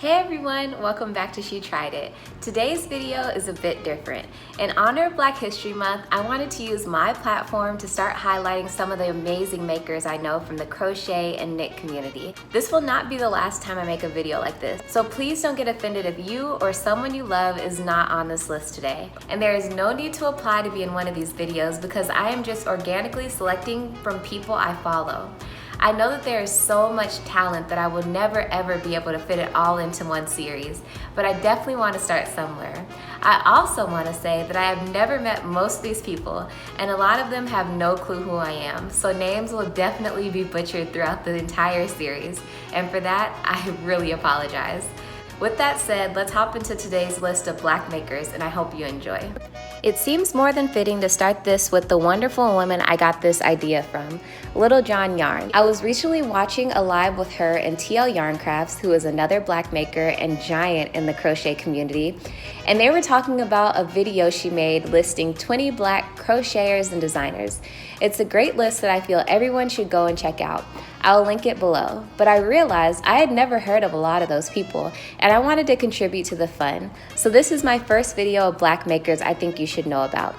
Hey everyone, welcome back to She Tried It. Today's video is a bit different. In honor of Black History Month, I wanted to use my platform to start highlighting some of the amazing makers I know from the crochet and knit community. This will not be the last time I make a video like this, so please don't get offended if you or someone you love is not on this list today. And there is no need to apply to be in one of these videos because I am just organically selecting from people I follow. I know that there is so much talent that I will never ever be able to fit it all into one series, but I definitely want to start somewhere. I also want to say that I have never met most of these people, and a lot of them have no clue who I am, so names will definitely be butchered throughout the entire series, and for that, I really apologize. With that said, let's hop into today's list of Black makers, and I hope you enjoy. It seems more than fitting to start this with the wonderful woman I got this idea from, Littlejohn Yarn. I was recently watching a live with her and TL Yarn Crafts, who is another Black maker and giant in the crochet community, and they were talking about a video she made listing 20 Black crocheters and designers. It's a great list that I feel everyone should go and check out. I'll link it below, but I realized I had never heard of a lot of those people, and I wanted to contribute to the fun. So this is my first video of Black makers I think you should know about.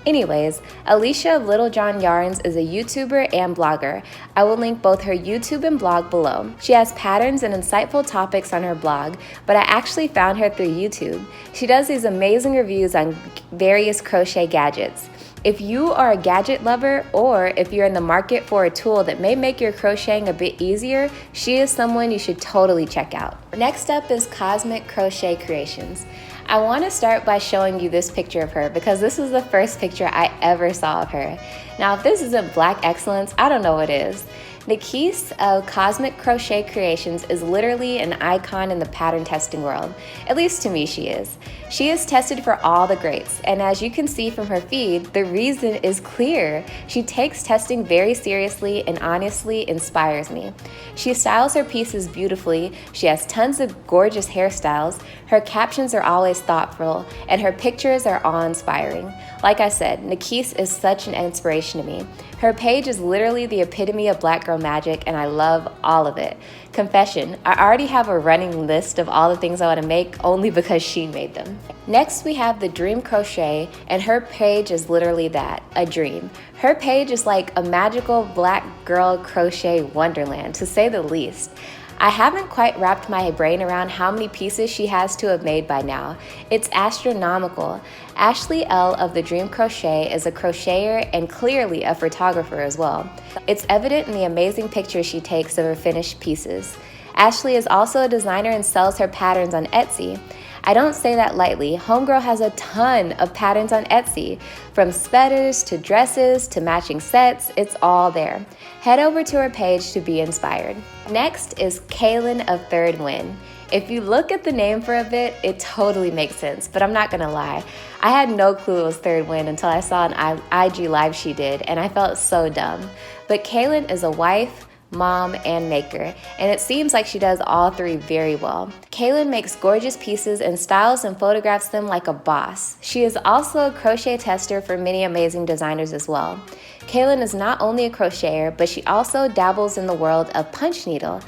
Anyways, Alicia of Littlejohn Yarns is a YouTuber and blogger. I will link both her YouTube and blog below. She has patterns and insightful topics on her blog, but I actually found her through YouTube. She does these amazing reviews on various crochet gadgets. If you are a gadget lover, or if you're in the market for a tool that may make your crocheting a bit easier, she is someone you should totally check out. Next up is Cosmic Crochet Creations. I want to start by showing you this picture of her because this is the first picture I ever saw of her. Now, if this isn't Black excellence, I don't know what is. Nikise of Cosmic Crochet Creations is literally an icon in the pattern testing world. At least to me she is. She is tested for all the greats, and as you can see from her feed, the reason is clear. She takes testing very seriously and honestly inspires me. She styles her pieces beautifully, she has tons of gorgeous hairstyles, her captions are always thoughtful, and her pictures are awe-inspiring. Like I said, Nikise is such an inspiration to me. Her page is literally the epitome of Black girl magic, and I love all of it. Confession, I already have a running list of all the things I want to make only because she made them. Next we have the Dream Crochet, and her page is literally that, a dream. Her page is like a magical Black girl crochet wonderland, to say the least. I haven't quite wrapped my brain around how many pieces she has to have made by now. It's astronomical. Ashley L. of the Dream Crochet is a crocheter and clearly a photographer as well. It's evident in the amazing pictures she takes of her finished pieces. Ashley is also a designer and sells her patterns on Etsy. I don't say that lightly. Homegirl has a ton of patterns on Etsy. From sweaters to dresses to matching sets, it's all there. Head over to her page to be inspired. Next is Kaylin of Iiirdwind. If you look at the name for a bit, it totally makes sense, but I'm not gonna lie. I had no clue it was Iiirdwind until I saw an IG live she did, and I felt so dumb. But Kaylin is a wife, mom, and maker, and it seems like she does all three very well. Kaylin makes gorgeous pieces and styles and photographs them like a boss. She is also a crochet tester for many amazing designers as well. Kaylin is not only a crocheter, but she also dabbles in the world of punch needle.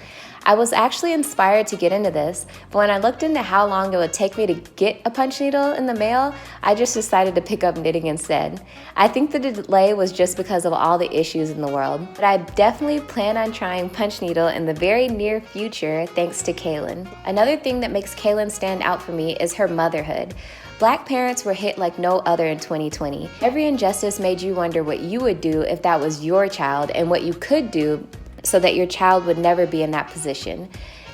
I was actually inspired to get into this, but when I looked into how long it would take me to get a punch needle in the mail, I just decided to pick up knitting instead. I think the delay was just because of all the issues in the world, but I definitely plan on trying punch needle in the very near future thanks to Kaylin. Another thing that makes Kaylin stand out for me is her motherhood. Black parents were hit like no other in 2020. Every injustice made you wonder what you would do if that was your child and what you could do so that your child would never be in that position.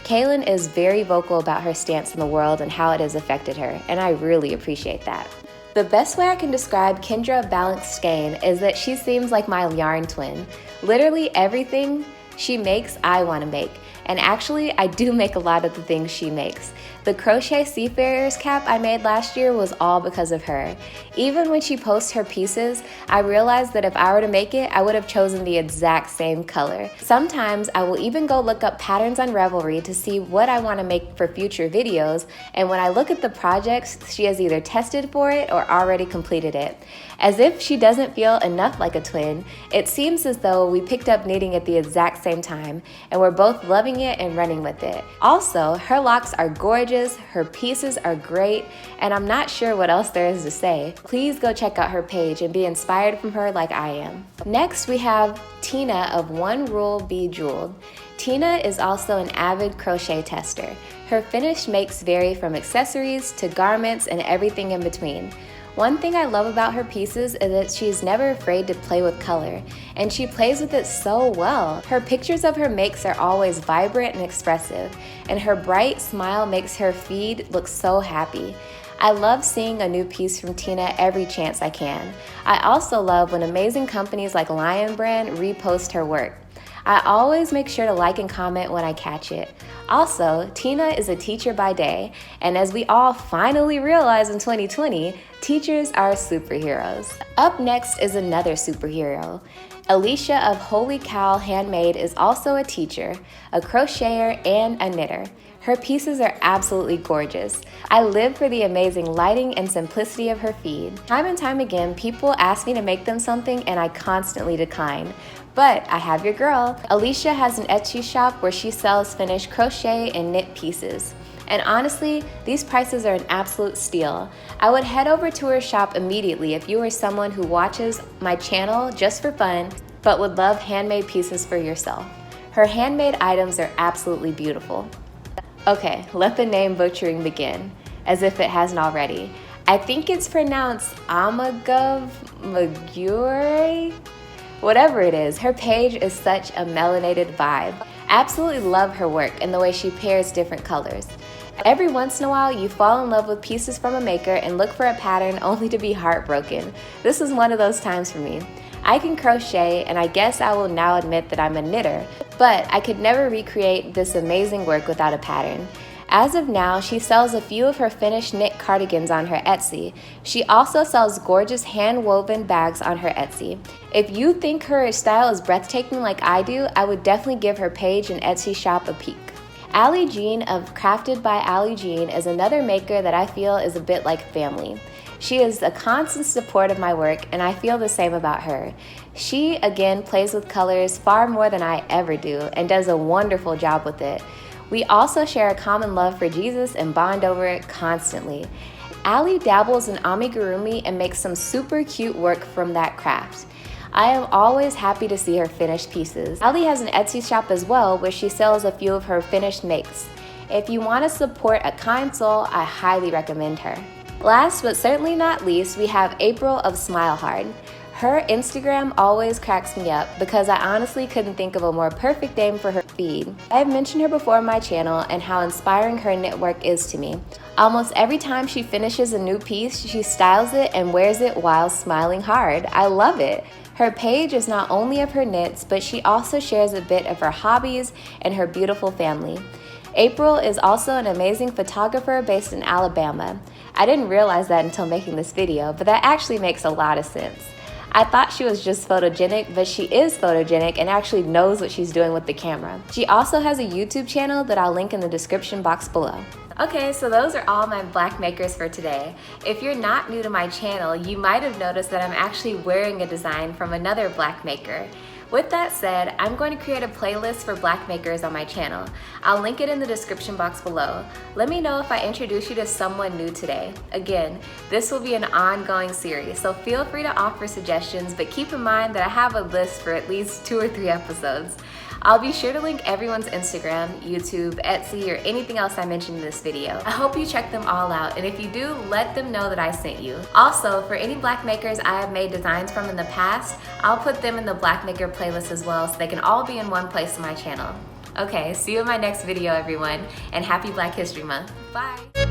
Kaylin is very vocal about her stance in the world and how it has affected her, and I really appreciate that. The best way I can describe Kendra of Balanced Skein is that she seems like my yarn twin. Literally everything she makes, I want to make. And actually, I do make a lot of the things she makes. The crochet seafarer's cap I made last year was all because of her. Even when she posts her pieces, I realized that if I were to make it, I would have chosen the exact same color. Sometimes I will even go look up patterns on Ravelry to see what I want to make for future videos, and when I look at the projects, she has either tested for it or already completed it. As if she doesn't feel enough like a twin, it seems as though we picked up knitting at the exact same time, and we're both loving loving it and running with it. Also, her locks are gorgeous, her pieces are great, and I'm not sure what else there is to say. Please go check out her page and be inspired from her like I am. Next, we have Tina of Onerulebejeweled. Tina is also an avid crochet tester. Her finished makes vary from accessories to garments and everything in between. One thing I love about her pieces is that she's never afraid to play with color, and she plays with it so well. Her pictures of her makes are always vibrant and expressive, and her bright smile makes her feed look so happy. I love seeing a new piece from Tina every chance I can. I also love when amazing companies like Lion Brand repost her work. I always make sure to like and comment when I catch it. Also, Tina is a teacher by day, and as we all finally realize in 2020, teachers are superheroes. Up next is another superhero. Alicia of Holycowl Handmade is also a teacher, a crocheter, and a knitter. Her pieces are absolutely gorgeous. I live for the amazing lighting and simplicity of her feed. Time and time again, people ask me to make them something and I constantly decline. But I have your girl. Alicia has an Etsy shop where she sells finished crochet and knit pieces. And honestly, these prices are an absolute steal. I would head over to her shop immediately if you are someone who watches my channel just for fun, but would love handmade pieces for yourself. Her handmade items are absolutely beautiful. Okay, let the name butchering begin, as if it hasn't already. I think it's pronounced Amagove Mugere? Whatever it is, her page is such a melanated vibe. Absolutely love her work and the way she pairs different colors. Every once in a while, you fall in love with pieces from a maker and look for a pattern only to be heartbroken. This is one of those times for me. I can crochet, and I guess I will now admit that I'm a knitter, but I could never recreate this amazing work without a pattern. As of now, she sells a few of her finished knit cardigans on her Etsy. She also sells gorgeous hand-woven bags on her Etsy. If you think her style is breathtaking like I do, I would definitely give her page and Etsy shop a peek. Allie Jean of Crafted by Allie Jean is another maker that I feel is a bit like family. She is a constant support of my work, and I feel the same about her. She, again, plays with colors far more than I ever do and does a wonderful job with it. We also share a common love for Jesus and bond over it constantly. Allie dabbles in amigurumi and makes some super cute work from that craft. I am always happy to see her finished pieces. Allie has an Etsy shop as well where she sells a few of her finished makes. If you want to support a kind soul, I highly recommend her. Last but certainly not least, we have April of Smile Hard. Her Instagram always cracks me up because I honestly couldn't think of a more perfect name for her feed. I have mentioned her before on my channel and how inspiring her knit work is to me. Almost every time she finishes a new piece, she styles it and wears it while smiling hard. I love it. Her page is not only of her knits, but she also shares a bit of her hobbies and her beautiful family. April is also an amazing photographer based in Alabama. I didn't realize that until making this video, but that actually makes a lot of sense. I thought she was just photogenic, but she is photogenic and actually knows what she's doing with the camera. She also has a YouTube channel that I'll link in the description box below. Okay, so those are all my black makers for today. If you're not new to my channel, you might have noticed that I'm actually wearing a design from another black maker. With that said, I'm going to create a playlist for black makers on my channel. I'll link it in the description box below. Let me know if I introduce you to someone new today. Again, this will be an ongoing series, so feel free to offer suggestions, but keep in mind that I have a list for at least 2 or 3 episodes. I'll be sure to link everyone's Instagram, YouTube, Etsy, or anything else I mentioned in this video. I hope you check them all out, and if you do, let them know that I sent you. Also, for any black makers I have made designs from in the past, I'll put them in the black maker playlist as well so they can all be in one place on my channel. Okay, see you in my next video, everyone, and happy Black History Month. Bye!